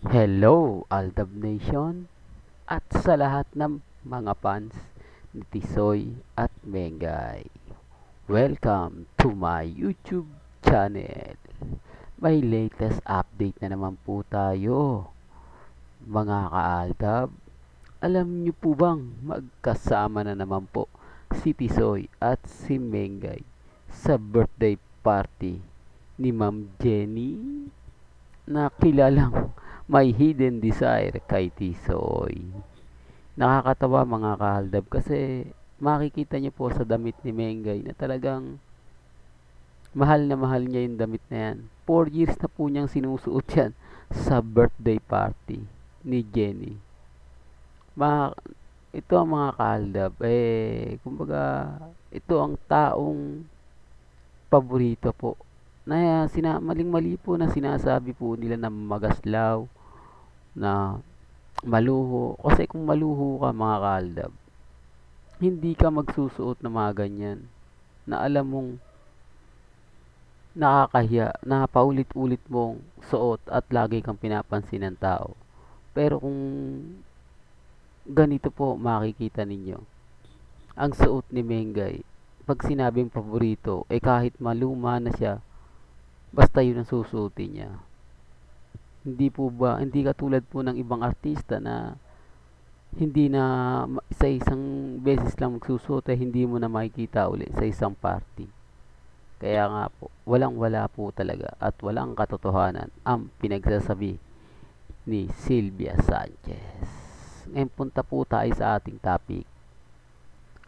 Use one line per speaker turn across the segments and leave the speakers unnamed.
Hello, Aldab Nation, at sa lahat ng mga fans ni Tisoy at Mengay. Welcome to my YouTube channel. May latest update na naman po tayo, mga ka-Aldab. Alam niyo po bang magkasama na naman po si Tisoy at si Mengay sa birthday party ni Ma'am Jenny na kilalang may hidden desire kay Tisoy. Nakakatawa mga kahaldab kasi makikita niyo po sa damit ni Mengay na talagang mahal na mahal niya yung damit na yan. 4 years na po niyang sinusuot yan sa birthday party ni Jenny. Ma ito ang mga kahaldab, kumbaga, ito ang taong paborito po na maling-mali po na sinasabi po nila na magaslaw, na maluho. Kasi kung maluho ka mga kaaldab, hindi ka magsusuot ng mga ganyan na alam mong nakakahiya, na paulit-ulit mong suot at lagi kang pinapansin ng tao. Pero kung ganito po makikita ninyo, ang suot ni Mengay, pag sinabing paborito, kahit maluma na siya, basta yun ang susuotin niya. Hindi po ba, hindi katulad po ng ibang artista na hindi na sa isang beses lang magsusuot hindi mo na makikita uli sa isang party. Kaya nga po, walang wala po talaga at walang katotohanan ang pinagsasabi ni Sylvia Sanchez. Ngayon punta po tayo sa ating topic.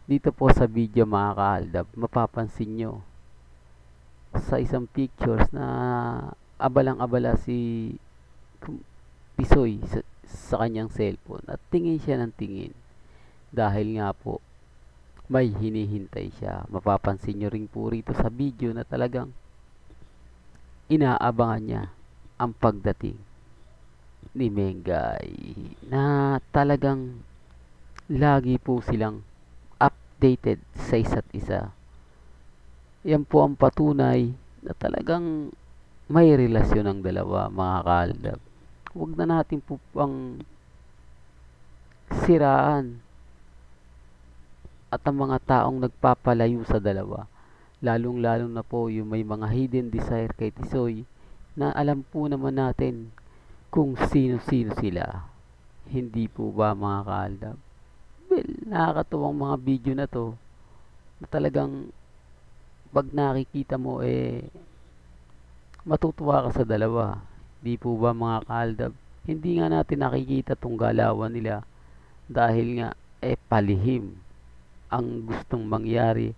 Dito po sa video mga kaaldab, mapapansin nyo sa isang pictures na abalang-abala si Tisoy sa kanyang cellphone at tingin siya ng tingin dahil nga po may hinihintay siya. Mapapansin nyo rin po rito sa video na talagang inaabangan niya ang pagdating ni Mengay na talagang lagi po silang updated sa isa't isa. Yan po ang patunay na talagang may relasyon ng dalawa mga kaaldab. Huwag na natin po pang siraan at ang mga taong nagpapalayo sa dalawa. Lalong-lalo na po yung may mga hidden desire kay Tisoy na alam po naman natin kung sino-sino sila. Hindi po ba mga kaaldab? Well, nakakatuwang mga video na to na talagang pag nakikita mo matutuwa ka sa dalawa. Di po ba mga kaaldab? Hindi nga natin nakikita tong galawan nila dahil nga palihim ang gustong mangyari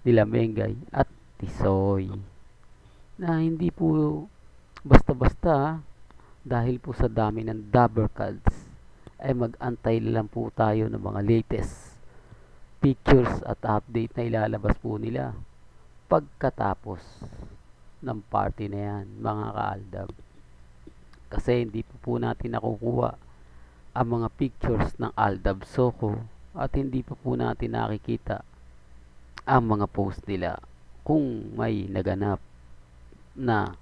nila Mengay at Tisoy na hindi po basta-basta dahil po sa dami ng double cards mag-antay lang po tayo ng mga latest pictures at update na ilalabas po nila pagkatapos ng party na yan mga kaaldab, kasi hindi po natin nakukuha ang mga pictures ng Aldab Soko at hindi po natin nakikita ang mga post nila kung may naganap na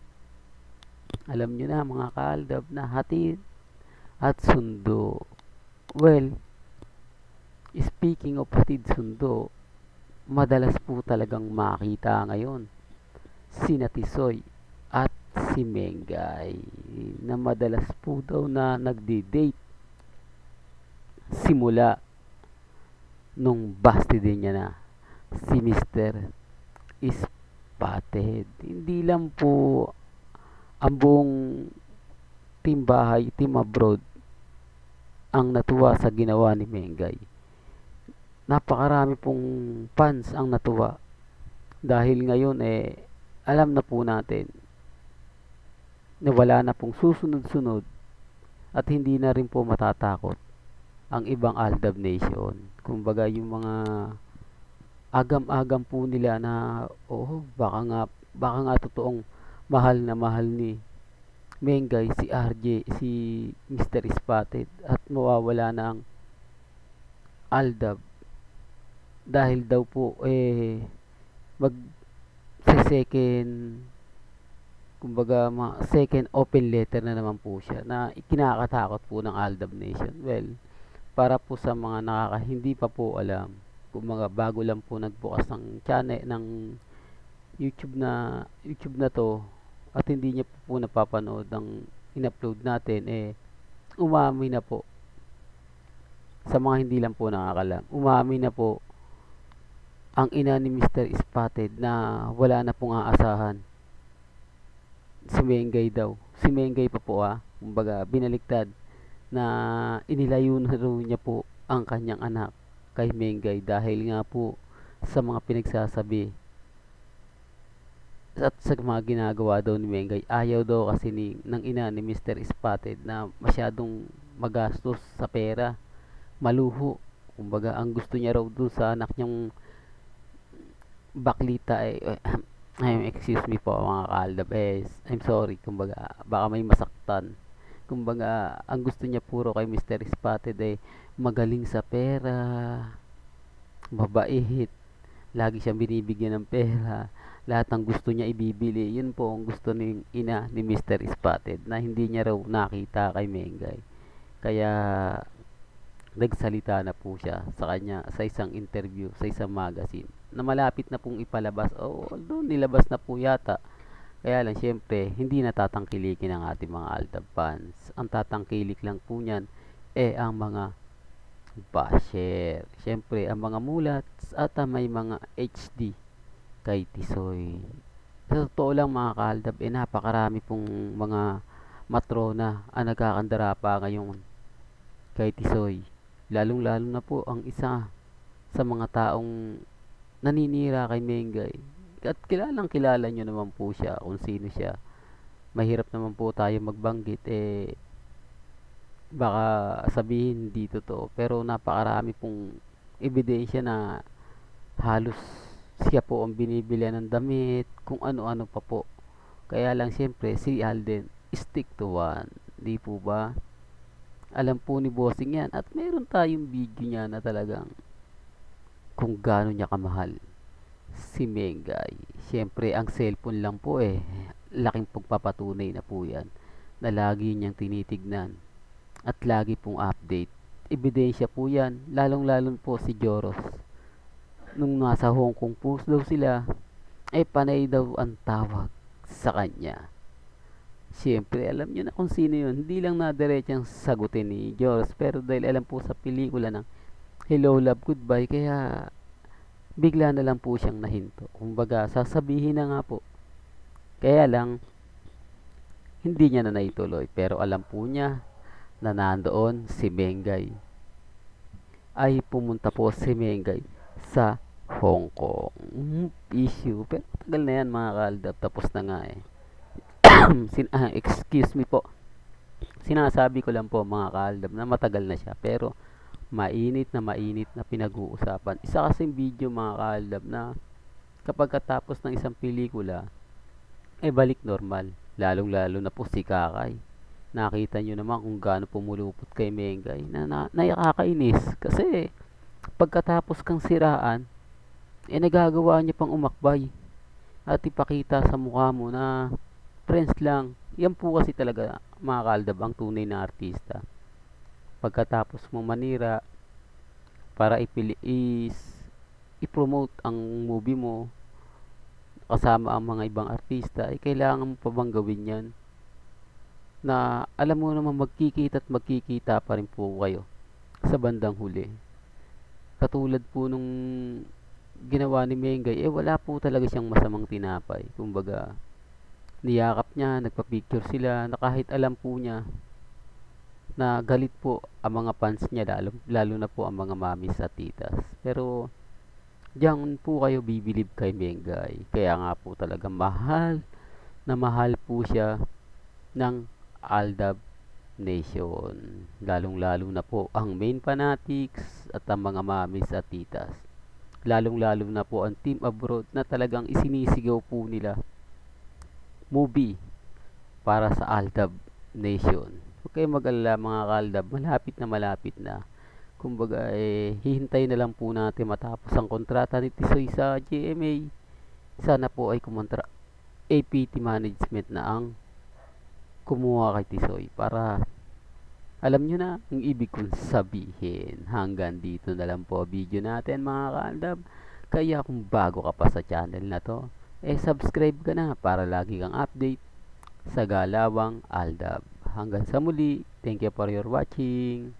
alam nyo na mga kaaldab na hatid at sundo. Well, speaking of hatid sundo, madalas po talagang makita ngayon si Tisoy at si Mengay na madalas po daw na nagdi-date simula nung basti din niya na si Mr. Spotted. Hindi lang po ang buong team bahay, team abroad ang natuwa sa ginawa ni Mengay. Napakarami pong fans ang natuwa dahil ngayon alam na po natin na wala na pong susunod-sunod at hindi na rin po matatakot ang ibang Aldab Nation. Kumbaga yung mga agam-agam po nila na baka nga totoong mahal ni Mengay si RJ, si Mr. Spotted at mawawala na ang Aldab dahil daw po mag second Kumbaga second open letter na naman po siya na ikinakatakot po ng Aldab Nation. Well, para po sa mga hindi pa po alam, kumbaga bago lang po nagbukas ng channel ng YouTube na to at hindi niya po napapanood ang in-upload natin, umamin na po sa mga hindi lang po nakakalam. Umamin na po ang ina ni Mr. Spotted na wala na pong aasahan. Si Mengay daw. Si Mengay pa po kumbaga binaliktad na inilayo na raw niya po ang kanyang anak kay Mengay dahil nga po sa mga pinagsasabi at sa mga ginagawa daw ni Mengay. Ayaw daw kasi ng ina ni Mr. Spotted na masyadong magastos sa pera, maluho. Kumbaga ang gusto niya raw doon sa anak niyang baklita excuse me po mga kaaldab, I'm sorry, kumbaga baka may masaktan. Kumbaga ang gusto niya puro kay Mr. Spotted magaling sa pera, mabait, lagi siyang binibigyan ng pera, lahat ng gusto niya ibibili. Yun po ang gusto ng ina ni Mr. Spotted na hindi niya raw nakita kay Mengay. Kaya nagsalita na po siya sa kanya sa isang interview sa isang magazine na malapit na pong ipalabas, although nilabas na po yata. Kaya lang syempre hindi natatangkilikin ng ating mga Aldab fans. Ang tatangkilik lang po niyan ang mga basher, syempre ang mga mulats at may mga HD kay Tisoy. Sa totoo lang mga kaaldab, napakarami pong mga matrona ang nagkakandara pa ngayon kay Tisoy. Lalong lalo na po ang isa sa mga taong naninira kay Mengay. At kilalang kilala nyo naman po siya kung sino siya. Mahirap naman po tayo magbanggit, baka sabihin hindi totoo, pero napakarami pong ebidensya na halos siya po ang binibilihan ng damit, kung ano-ano pa po. Kaya lang siyempre si Alden stick to one, di po ba? Alam po ni Bossing yan at meron tayong video niya na talagang kung gaano niya kamahal si Mengay. Siyempre ang cellphone lang po laking pagpapatunay na po yan na lagi niyang tinitignan at lagi pong update. Ebidensya po yan, lalong po si Joros. Nung nasa Hong Kong po daw sila, panay daw ang tawag sa kanya. Siyempre, alam nyo na kung sino yun. Hindi lang na diretsang sagutin ni Joros, pero dahil alam po sa pelikula ng Hello, Love, Goodbye, kaya bigla na lang po siyang nahinto. Kumbaga, sasabihin na nga po. Kaya lang, hindi niya na naituloy. Pero alam po niya na nandoon si Mengay. Ay pumunta po si Mengay sa Hong Kong. Issue. Pero tagal na yan mga kaaldab. Tapos na nga excuse me po. Sinasabi ko lang po mga kaaldab na matagal na siya. Pero mainit na pinag-uusapan. Isa kasing video mga kaaldab na kapag katapos ng isang pelikula, balik normal. Lalong-lalo na po si Kakay. Nakita nyo naman kung gaano pumulupot kay Mengay na nakakainis. Kasi pagkatapos kang siraan, nagagawa niya pang umakbay at ipakita sa mukha mo na friends lang. Yan po kasi talaga mga kaaldab ang tunay na artista. Pagkatapos mo manira para i-promote ang movie mo kasama ang mga ibang artista, kailangan mo pa bang gawin yan? Na alam mo naman magkikita pa rin po kayo sa bandang huli. Katulad po nung ginawa ni Mengay, wala po talaga siyang masamang tinapay. Kumbaga, niyakap niya, nagpa-picture sila, na kahit alam po niya na galit po ang mga fans niya, lalo na po ang mga mamis at titas. Pero diyan po kayo bibilib kay Mengay. Kaya nga po talaga mahal po siya ng Aldab Nation. Lalong-lalo na po ang main fanatics at ang mga mamis at titas. Lalong-lalo na po ang team abroad na talagang isinisigaw po nila movie para sa Aldab Nation. Huwag kayong mag-alala mga kaaldab, malapit na. Kumbaga hihintay na lang po natin matapos ang kontrata ni Tisoy sa GMA. Sana po ay APT management na ang kumuha kay Tisoy para alam nyo na ang ibig kong sabihin. Hanggang dito na lang po video natin mga kaaldab. Kaya kung bago ka pa sa channel na to, subscribe ka na para lagi kang update sa Galawang Aldab. Hanggang sa muli, thank you for your watching.